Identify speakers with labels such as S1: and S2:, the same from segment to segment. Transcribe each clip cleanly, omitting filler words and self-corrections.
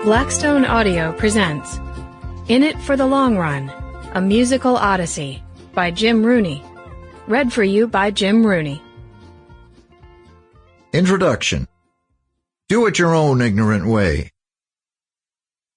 S1: Blackstone Audio presents In It for the Long Run, A Musical Odyssey by Jim Rooney. Read for you by Jim Rooney.
S2: Introduction. Do it your own ignorant way.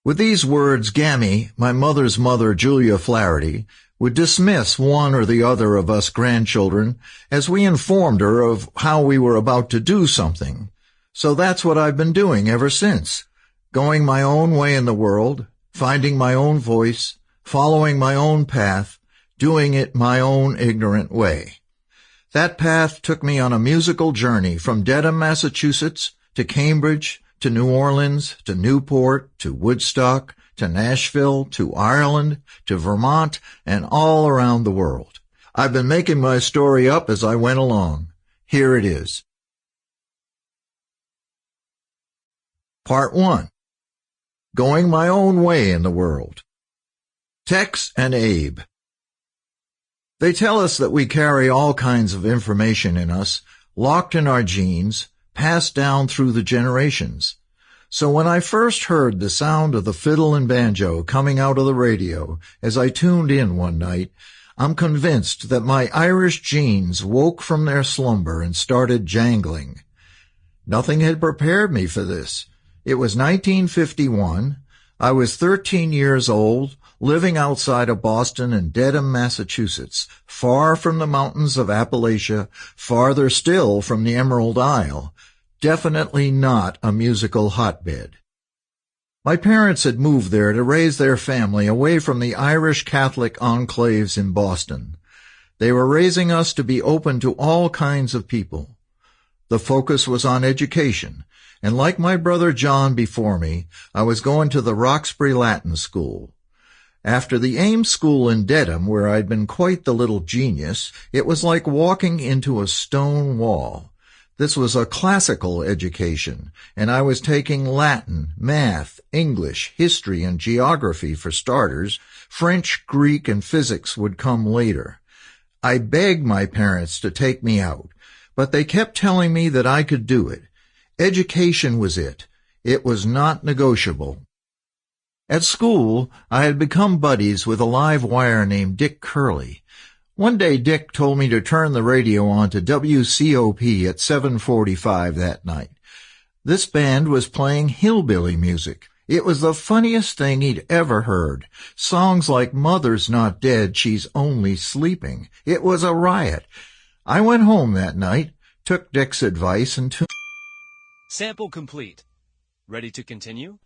S2: With these words, Gammy, my mother's mother, Julia Flaherty, would dismiss one or the other of us grandchildren as we informed her of how we were about to do something. So that's what I've been doing ever since, going my own way in the world, finding my own voice, following my own path, doing it my own ignorant way. That path took me on a musical journey from Dedham, Massachusetts, to Cambridge, to New Orleans, to Newport, to Woodstock, to Nashville, to Ireland, to Vermont, and all around the world. I've been making my story up as I went along. Here it is. Part 1. Going my own way in the world. Tex and Abe. They tell us that we carry all kinds of information in us, locked in our genes, passed down through the generations. So when I first heard the sound of the fiddle and banjo coming out of the radio as I tuned in one night, I'm convinced that my Irish genes woke from their slumber and started jangling. Nothing had prepared me for this. It was 1951. I was 13 years old, living outside of Boston in Dedham, Massachusetts, far from the mountains of Appalachia, farther still from the Emerald Isle. Definitely not a musical hotbed. My parents had moved there to raise their family away from the Irish Catholic enclaves in Boston. They were raising us to be open to all kinds of people. The focus was on education, and like my brother John before me, I was going to the Roxbury Latin School. After the Ames School in Dedham, where I'd been quite the little genius, it was like walking into a stone wall. This was a classical education, and I was taking Latin, math, English, history, and geography for starters. French, Greek, and physics would come later. I begged my parents to take me out, but they kept telling me that I could do it. Education was it. It was not negotiable. At school, I had become buddies with a live wire named Dick Curley. One day Dick told me to turn the radio on to WCOP at 7:45 that night. This band was playing hillbilly music. It was the funniest thing he'd ever heard. Songs like Mother's Not Dead, She's Only Sleeping. It was a riot. I went home that night, took Dick's advice, and
S3: Sample complete. Ready to continue?